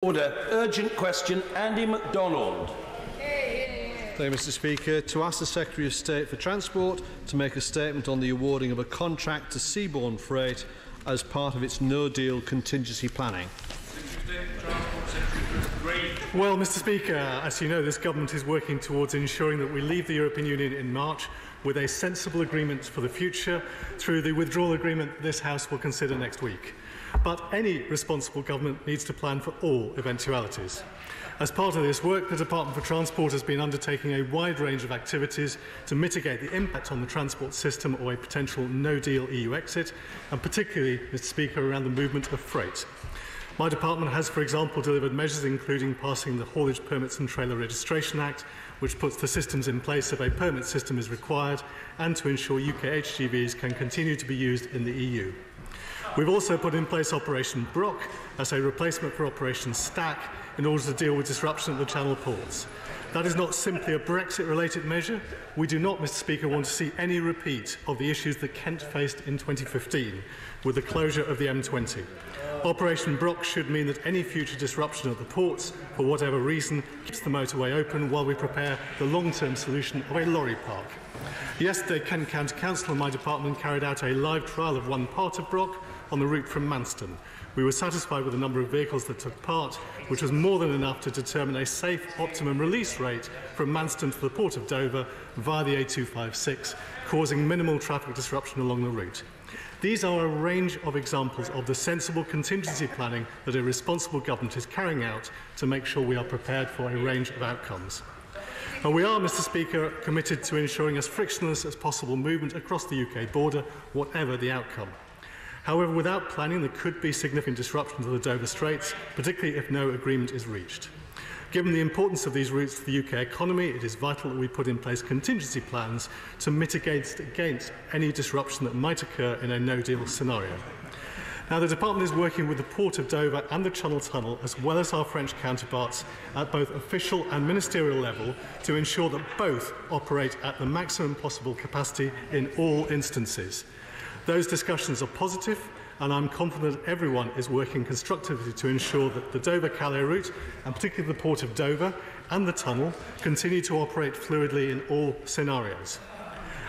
Order. Urgent question, Andy MacDonald. Thank you, Mr. Speaker. To ask the Secretary of State for Transport to make a statement on the awarding of a contract to Seaborne Freight as part of its no-deal contingency planning. Well, Mr. Speaker, as you know, this government is working towards ensuring that we leave the European Union in March with a sensible agreement for the future through the withdrawal agreement this House will consider next week. But any responsible government needs to plan for all eventualities. As part of this work, the Department for Transport has been undertaking a wide range of activities to mitigate the impact on the transport system of a potential no-deal EU exit, and particularly, Mr. Speaker, around the movement of freight. My department has, for example, delivered measures including passing the Haulage Permits and Trailer Registration Act, which puts the systems in place if a permit system is required, and to ensure UK HGVs can continue to be used in the EU. We've also put in place Operation Brock as a replacement for Operation Stack in order to deal with disruption at the Channel ports. That is not simply a Brexit-related measure. We do not, Mr. Speaker, want to see any repeat of the issues that Kent faced in 2015 with the closure of the M20. Operation Brock should mean that any future disruption at the ports, for whatever reason, keeps the motorway open while we prepare the long-term solution of a lorry park. Yesterday, Kent County Council and my department carried out a live trial of one part of Brock on the route from Manston. We were satisfied with the number of vehicles that took part, which was more than enough to determine a safe optimum release rate from Manston to the Port of Dover via the A256, causing minimal traffic disruption along the route. These are a range of examples of the sensible contingency planning that a responsible government is carrying out to make sure we are prepared for a range of outcomes. And we are, Mr. Speaker, committed to ensuring as frictionless as possible movement across the UK border, whatever the outcome. However, without planning, there could be significant disruption to the Dover Straits, particularly if no agreement is reached. Given the importance of these routes to the UK economy, it is vital that we put in place contingency plans to mitigate against any disruption that might occur in a no-deal scenario. Now, the Department is working with the Port of Dover and the Channel Tunnel, as well as our French counterparts, at both official and ministerial level to ensure that both operate at the maximum possible capacity in all instances. Those discussions are positive, and I'm confident everyone is working constructively to ensure that the Dover-Calais route, and particularly the Port of Dover and the tunnel, continue to operate fluidly in all scenarios.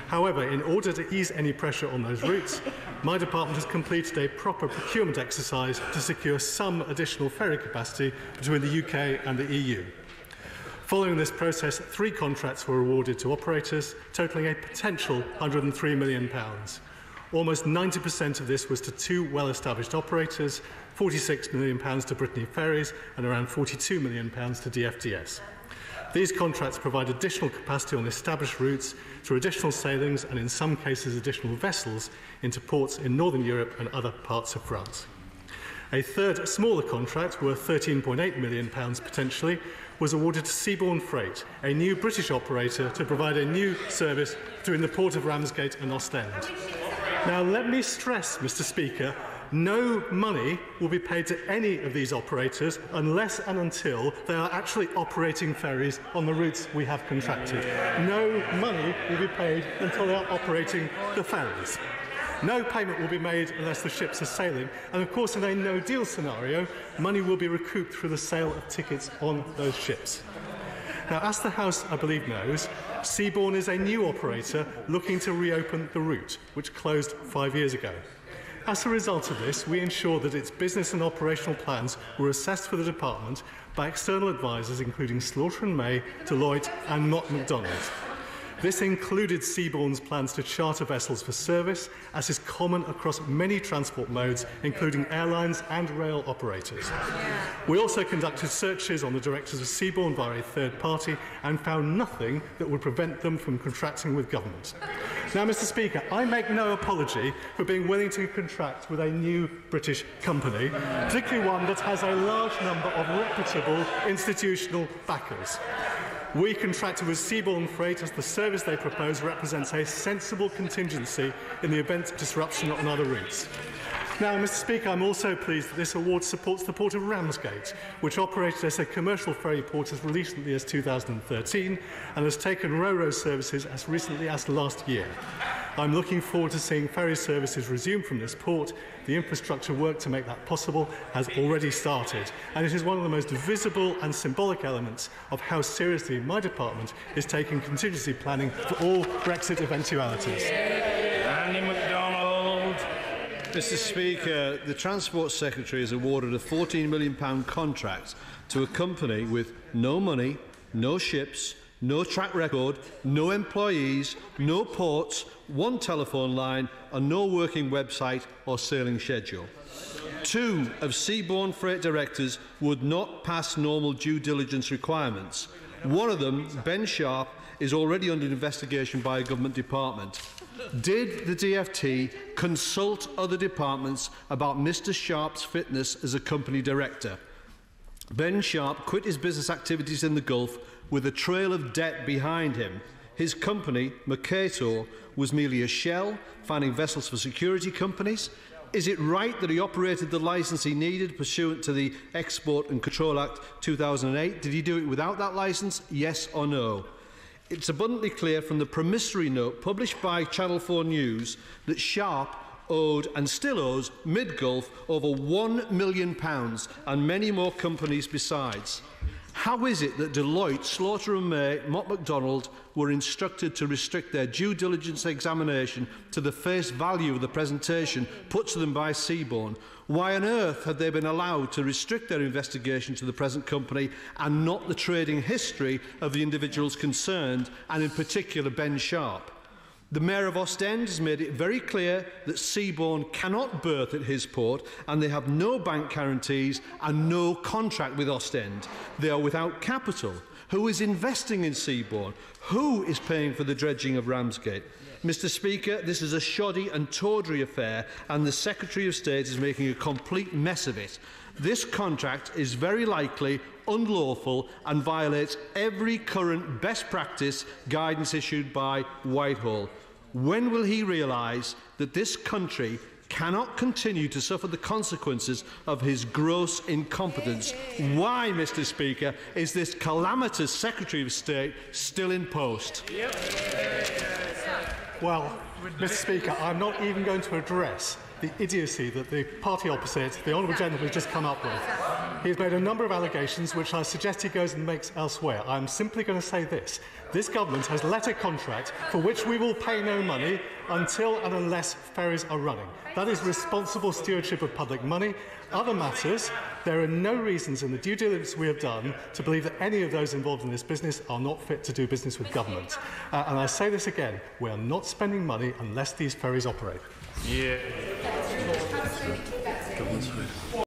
However, in order to ease any pressure on those routes, my department has completed a proper procurement exercise to secure some additional ferry capacity between the UK and the EU. Following this process, 3 contracts were awarded to operators, totalling a potential £103 million. Almost 90% of this was to 2 well-established operators, £46 million to Brittany Ferries and around £42 million to DFDS. These contracts provide additional capacity on established routes through additional sailings and in some cases additional vessels into ports in Northern Europe and other parts of France. A third, smaller contract, worth £13.8 million potentially, was awarded to Seaborne Freight, a new British operator to provide a new service between the Port of Ramsgate and Ostend. Now, let me stress, Mr. Speaker, no money will be paid to any of these operators unless and until they are actually operating ferries on the routes we have contracted. No money will be paid until they are operating the ferries. No payment will be made unless the ships are sailing, and of course in a no-deal scenario, money will be recouped through the sale of tickets on those ships. Now, as the House, I believe, knows, Seaborne is a new operator looking to reopen the route, which closed 5 years ago. As a result of this, we ensured that its business and operational plans were assessed for the department by external advisors including Slaughter & May, Deloitte and Mott MacDonald. This included Seaborne's plans to charter vessels for service, as is common across many transport modes, including airlines and rail operators. We also conducted searches on the directors of Seaborne by a third party and found nothing that would prevent them from contracting with government. Now, Mr. Speaker, I make no apology for being willing to contract with a new British company, particularly one that has a large number of reputable institutional backers. We contracted with Seaborne Freight as the service they propose represents a sensible contingency in the event of disruption on other routes. Now, Mr. Speaker, I'm also pleased that this award supports the Port of Ramsgate, which operated as a commercial ferry port as recently as 2013 and has taken ro-ro services as recently as last year. I'm looking forward to seeing ferry services resume from this port. The infrastructure work to make that possible has already started, and it is one of the most visible and symbolic elements of how seriously my department is taking contingency planning for all Brexit eventualities. Andy MacDonald. Mr Speaker, the Transport Secretary has awarded a £14 million contract to a company with no money, no ships, no track record, no employees, no ports, one telephone line and no working website or sailing schedule. 2 of Seaborne Freight directors would not pass normal due diligence requirements. One of them, Ben Sharp, is already under investigation by a government department. Did the DFT consult other departments about Mr Sharp's fitness as a company director? Ben Sharp quit his business activities in the Gulf with a trail of debt behind him. His company, Mercator, was merely a shell, finding vessels for security companies. Is it right that he operated the licence he needed pursuant to the Export and Control Act 2008? Did he do it without that licence? Yes or no? It's abundantly clear from the promissory note published by Channel 4 News that Sharp owed and still owes Mid-Gulf over £1 million and many more companies besides. How is it that Deloitte, Slaughter and May, Mott MacDonald were instructed to restrict their due diligence examination to the face value of the presentation put to them by Seaborne? Why on earth had they been allowed to restrict their investigation to the present company and not the trading history of the individuals concerned, and in particular Ben Sharp? The Mayor of Ostend has made it very clear that Seaborne cannot berth at his port, and they have no bank guarantees and no contract with Ostend. They are without capital. Who is investing in Seaborne? Who is paying for the dredging of Ramsgate? Mr Speaker, this is a shoddy and tawdry affair, and the Secretary of State is making a complete mess of it. This contract is very likely unlawful and violates every current best practice guidance issued by Whitehall. When will he realise that this country cannot continue to suffer the consequences of his gross incompetence? Why, Mr Speaker, is this calamitous Secretary of State still in post? Well, Mr Speaker, I'm not even going to address the idiocy that the party opposite, the Honourable Gentleman, has just come up with. He has made a number of allegations which I suggest he goes and makes elsewhere. I'm simply going to say this. This government has let a contract for which we will pay no money until and unless ferries are running. That is responsible stewardship of public money. Other matters, there are no reasons in the due diligence we have done to believe that any of those involved in this business are not fit to do business with government. And I say this again, we are not spending money unless these ferries operate. Yeah.